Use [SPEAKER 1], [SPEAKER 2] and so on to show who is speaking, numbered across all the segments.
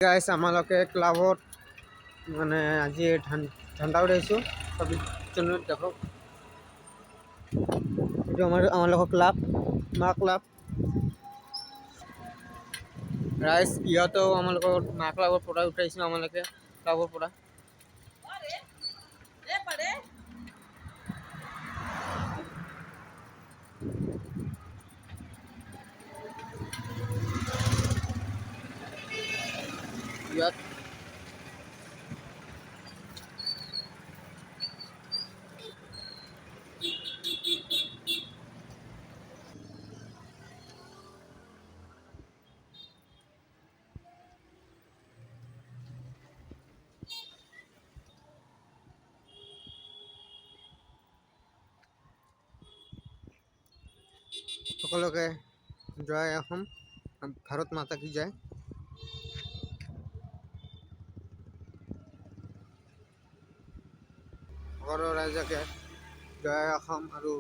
[SPEAKER 1] গাইছ আমালোকে ক্লাবত মানে আজি ঠাণ্ডা উঠাইছোঁ 26 জানুৱাৰীত দেখক এইটো আমালোকৰ ক্লাব মা ক্লাব ৰাইজ ইহঁতেও আমালোকৰ মা ক্লাবৰ পৰা উঠাইছোঁ আমালোকে ক্লাবৰ পৰা ইয়াত সকলোকে জয় অসম ভাৰত মাতা কি জয় সকলো ৰাইজকে জয় অসম আৰু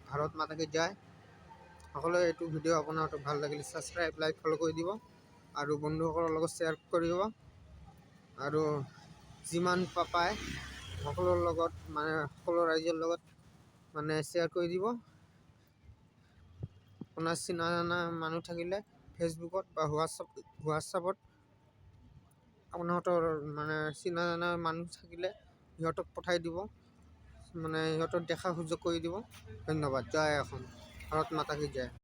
[SPEAKER 1] ভাৰত মাতা কি জয় সকলোৱে এইটো ভিডিঅ' আপোনাৰ ভাল লাগিলে ছাবস্ক্ৰাইব লাইক ফ'ল' কৰি দিব আৰু বন্ধুসকলৰ লগত শ্বেয়াৰ কৰিব আৰু যিমান পায় সকলোৰ লগত মানে সকলো ৰাইজৰ লগত মানে শ্বেয়াৰ কৰি দিব আপোনাৰ চিনা জানা মানুহ থাকিলে ফেচবুকত বা হোৱাটছআপত আপোনাহঁতৰ মানে চিনা জানা মানুহ থাকিলে সিহঁতক পঠাই দিব মানে সিহঁতক দেখা সুযোগ কৰি দিব ধন্যবাদ জয় অসম ভাৰত মাতা কি জয়